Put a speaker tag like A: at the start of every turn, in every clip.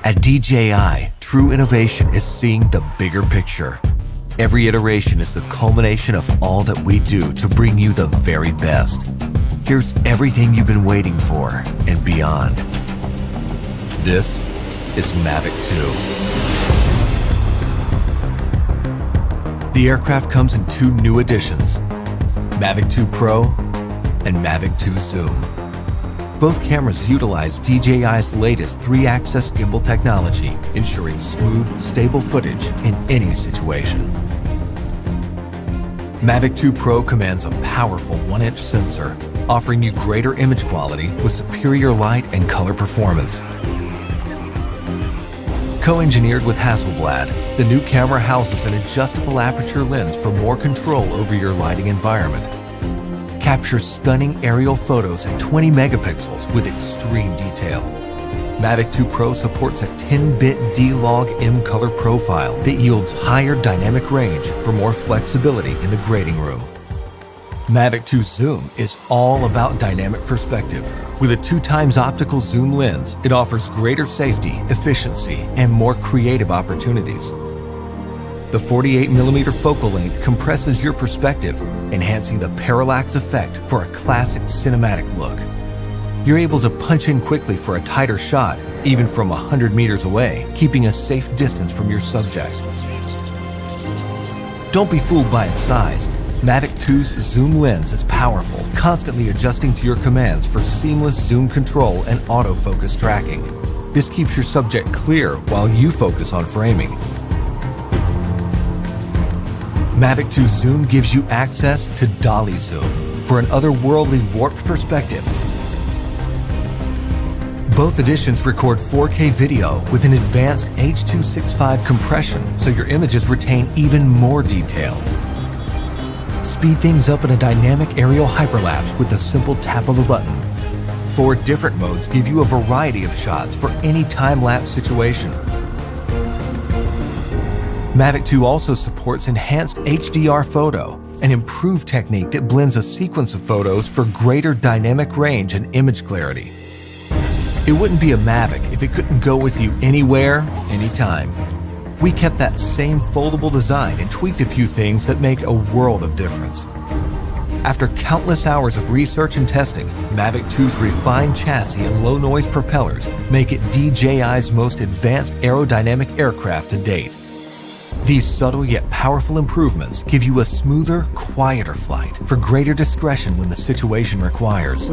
A: At DJI, true innovation is seeing the bigger picture. Every iteration is the culmination of all that we do to bring you the very best. Here's everything you've been waiting for and beyond. This is Mavic 2. The aircraft comes in two new editions, Mavic 2 Pro and Mavic 2 Zoom. Both cameras utilize DJI's latest 3-axis gimbal technology, ensuring smooth, stable footage in any situation. Mavic 2 Pro commands a powerful 1-inch sensor, offering you greater image quality with superior light and color performance. Co-engineered with Hasselblad, the new camera houses an adjustable aperture lens for more control over your lighting environment. Captures stunning aerial photos at 20 megapixels with extreme detail. Mavic 2 Pro supports a 10-bit D-Log M color profile that yields higher dynamic range for more flexibility in the grading room. Mavic 2 Zoom is all about dynamic perspective. With a 2x optical zoom lens, it offers greater safety, efficiency, and more creative opportunities. The 48mm focal length compresses your perspective, enhancing the parallax effect for a classic cinematic look. You're able to punch in quickly for a tighter shot, even from 100 meters away, keeping a safe distance from your subject. Don't be fooled by its size. Mavic 2's zoom lens is powerful, constantly adjusting to your commands for seamless zoom control and autofocus tracking. This keeps your subject clear while you focus on framing. Mavic 2 Zoom gives you access to dolly zoom for an otherworldly warped perspective. Both editions record 4K video with an advanced H.265 compression, so your images retain even more detail. Speed things up in a dynamic aerial hyperlapse with the simple tap of a button. 4 different modes give you a variety of shots for any time-lapse situation. Mavic 2 also supports enhanced HDR photo, an improved technique that blends a sequence of photos for greater dynamic range and image clarity. It wouldn't be a Mavic if it couldn't go with you anywhere, anytime. We kept that same foldable design and tweaked a few things that make a world of difference. After countless hours of research and testing, Mavic 2's refined chassis and low-noise propellers make it DJI's most advanced aerodynamic aircraft to date. These subtle yet powerful improvements give you a smoother, quieter flight for greater discretion when the situation requires.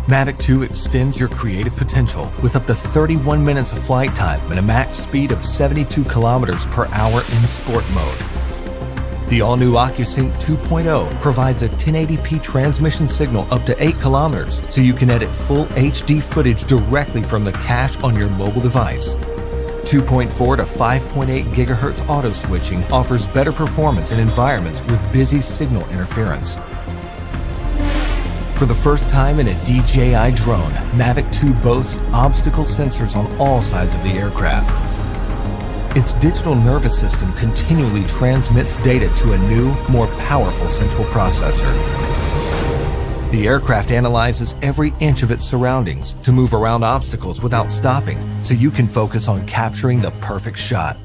A: Mavic 2 extends your creative potential with up to 31 minutes of flight time and a max speed of 72 kilometers per hour in sport mode. The all-new OcuSync 2.0 provides a 1080p transmission signal up to 8 kilometers, so you can edit full HD footage directly from the cache on your mobile device. 2.4 to 5.8 GHz auto switching offers better performance in environments with busy signal interference. For the first time in a DJI drone, Mavic 2 boasts obstacle sensors on all sides of the aircraft. Its digital nervous system continually transmits data to a new, more powerful central processor. The aircraft analyzes every inch of its surroundings to move around obstacles without stopping, so you can focus on capturing the perfect shot.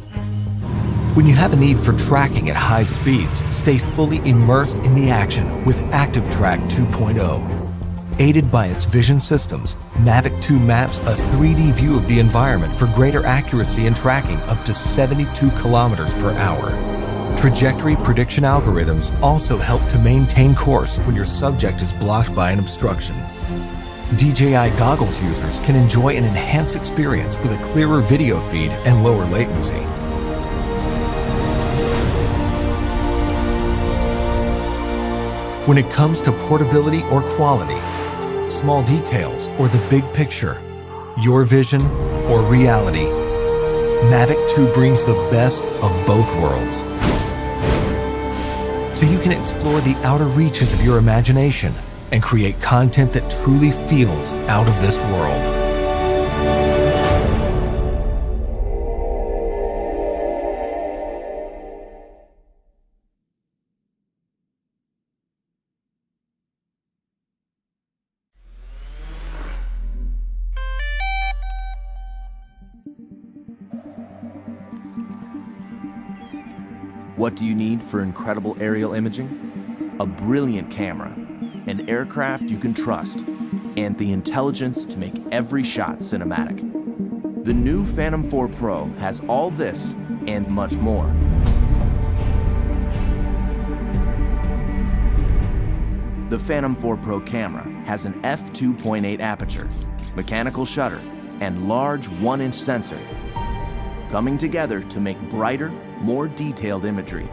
A: When you have a need for tracking at high speeds, stay fully immersed in the action with Active Track 2.0. Aided by its vision systems, Mavic 2 maps a 3D view of the environment for greater accuracy and tracking up to 72 kilometers per hour. Trajectory prediction algorithms also help to maintain course when your subject is blocked by an obstruction. DJI goggles users can enjoy an enhanced experience with a clearer video feed and lower latency. When it comes to portability or quality, small details or the big picture, your vision or reality, Mavic 2 brings the best of both worlds. So you can explore the outer reaches of your imagination and create content that truly feels out of this world.
B: What do you need for incredible aerial imaging? A brilliant camera, an aircraft you can trust, and the intelligence to make every shot cinematic. The new Phantom 4 Pro has all this and much more. The Phantom 4 Pro camera has an f2.8 aperture, mechanical shutter, and large 1-inch sensor, coming together to make brighter, more detailed imagery.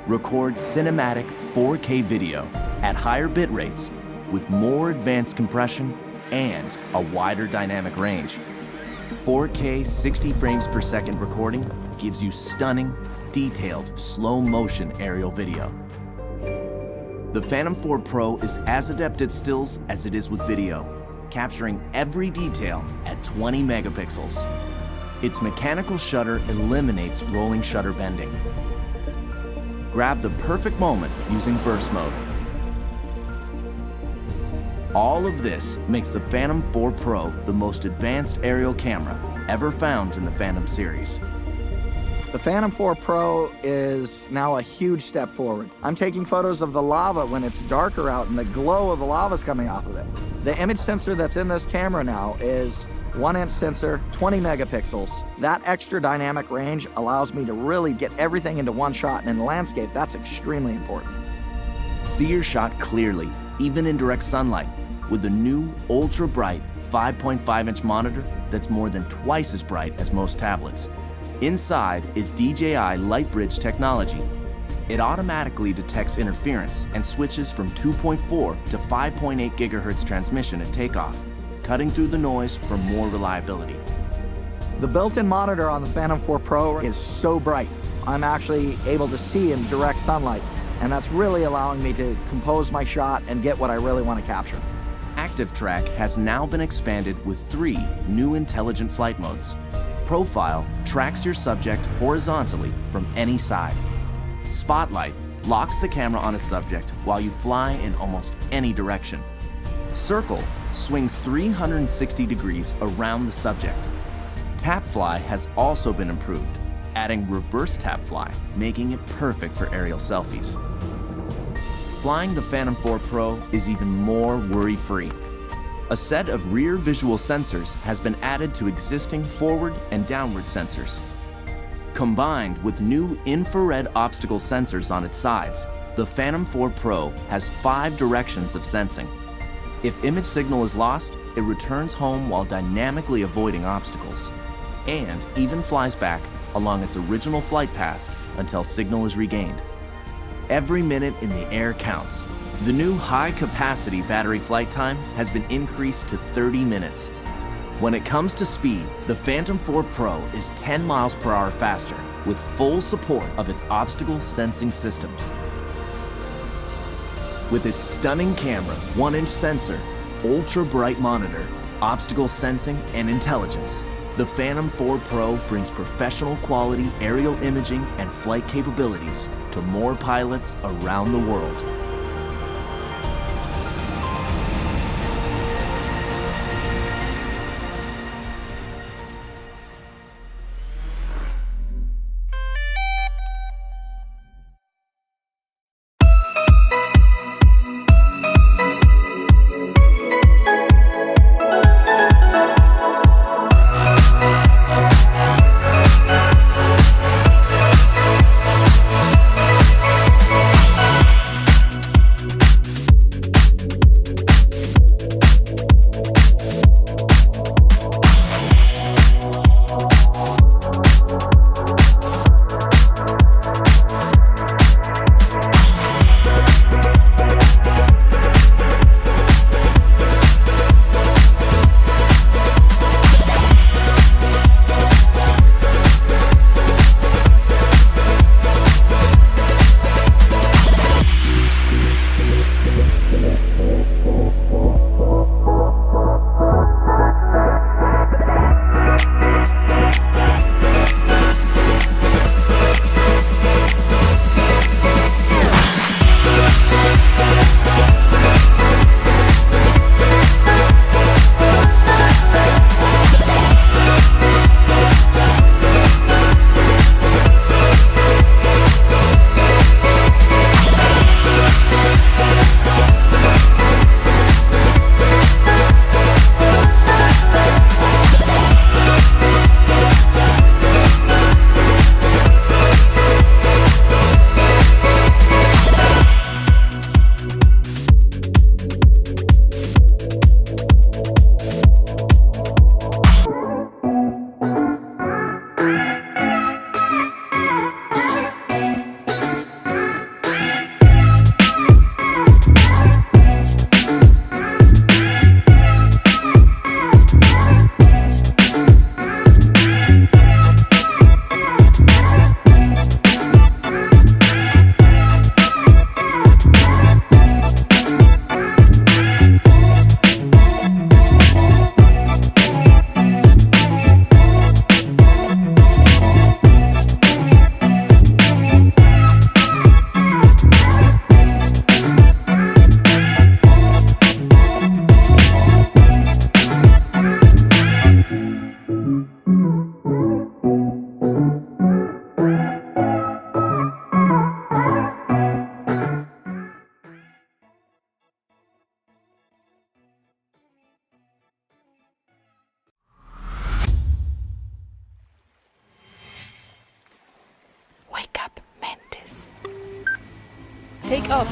B: Record cinematic 4K video at higher bit rates with more advanced compression and a wider dynamic range. 4K 60 frames per second recording gives you stunning, detailed, slow-motion aerial video. The Phantom 4 Pro is as adept at stills as it is with video, capturing every detail at 20 megapixels. Its mechanical shutter eliminates rolling shutter bending. Grab the perfect moment using burst mode. All of this makes the Phantom 4 Pro the most advanced aerial camera ever found in the Phantom series.
C: The Phantom 4 Pro is now a huge step forward. I'm taking photos of the lava when it's darker out and the glow of the lava is coming off of it. The image sensor that's in this camera now is 1-inch sensor, 20 megapixels. That extra dynamic range allows me to really get everything into one shot, and in the landscape, that's extremely important.
B: See your shot clearly, even in direct sunlight, with the new ultra-bright 5.5-inch monitor that's more than twice as bright as most tablets. Inside is DJI LightBridge technology. It automatically detects interference and switches from 2.4 to 5.8 gigahertz transmission at takeoff, cutting through the noise for more reliability.
C: The built-in monitor on the Phantom 4 Pro is so bright. I'm actually able to see in direct sunlight, and that's really allowing me to compose my shot and get what I really want to capture.
B: Active Track has now been expanded with 3 new intelligent flight modes. Profile tracks your subject horizontally from any side. Spotlight locks the camera on a subject while you fly in almost any direction. Circle swings 360 degrees around the subject. Tap Fly has also been improved, adding reverse tap fly, making it perfect for aerial selfies. Flying the Phantom 4 Pro is even more worry-free. A set of rear visual sensors has been added to existing forward and downward sensors. Combined with new infrared obstacle sensors on its sides, the Phantom 4 Pro has 5 directions of sensing. If image signal is lost, it returns home while dynamically avoiding obstacles, and even flies back along its original flight path until signal is regained. Every minute in the air counts. The new high-capacity battery flight time has been increased to 30 minutes. When it comes to speed, the Phantom 4 Pro is 10 miles per hour faster with full support of its obstacle sensing systems. With its stunning camera, 1-inch sensor, ultra-bright monitor, obstacle sensing, and intelligence, the Phantom 4 Pro brings professional quality aerial imaging and flight capabilities to more pilots around the world.
D: Take off.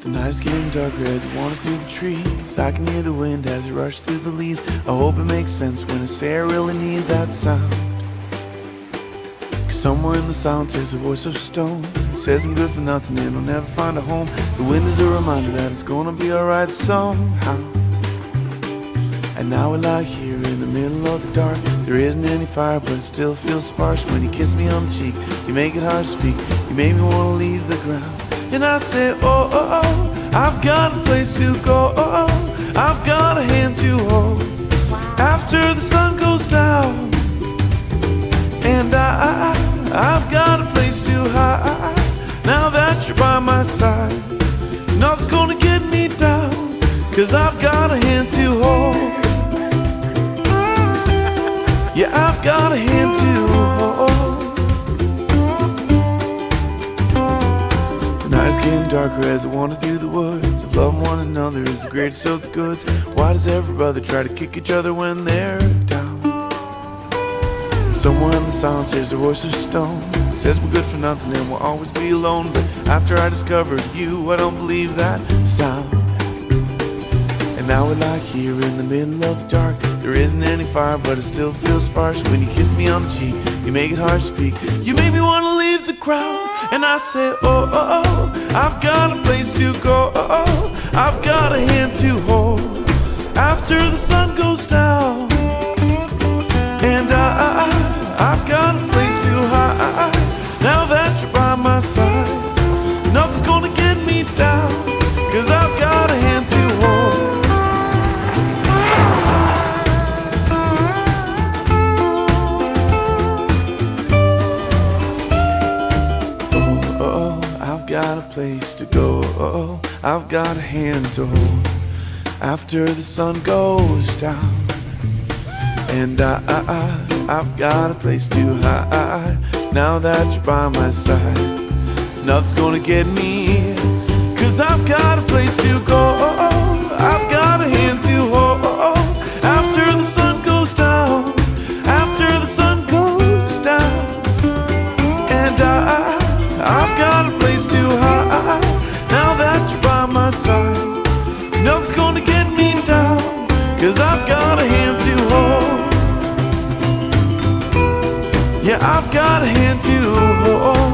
E: The night is getting darker as you wander through the trees. I can hear the wind as it rushes through the leaves. I hope it makes sense when I say I really need that sound. Cause somewhere in the silence there's a voice of stone. It says I'm good for nothing and I'll never find a home. The wind is a reminder that it's gonna be alright somehow. And now we lie here in the middle of the dark. There isn't any fire but it still feels sparse. When you kiss me on the cheek, you make it hard to speak. You make me wanna leave the ground. And I say, oh, oh, oh, I've got a place to go. Oh, oh, I've got a hand to hold. After the sun goes down. And I've got a place to hide. Now that you're by my side, nothing's gonna get me down. Cause I've got a hand to hold. Yeah, I've got a hand to hold. It's getting darker as I wander through the woods. Of loving one another is the greatest of the goods. Why does every brother try to kick each other when they're down? And somewhere in the silence there's a voice of stone. It says we're good for nothing and we'll always be alone. But after I discovered you, I don't believe that sound. And now we lie here in the middle of the dark. There isn't any fire but it still feels sparse. When you kiss me on the cheek, you make it hard to speak. You make me wanna leave the crowd. And I say, oh, oh, oh, I've got a place to go. Oh, oh, I've got a hand to hold. After the sun goes down. And I've got a place to hide. Now that you're by my side, nothing's gonna get me down. Cause I've got a hand to hold. Got a place to go. Oh, I've got a hand to hold. After the sun goes down. And I've got a place to hide. Now that you're by my side, nothing's gonna get me. Cause I've got a place to go. I've got a hand to hold. After the sun goes down. After the sun goes down. And I've got a place to hide. Now that you're by my side, nothing's gonna get me down. Cause I've got a hand to hold. Yeah, I've got a hand to hold.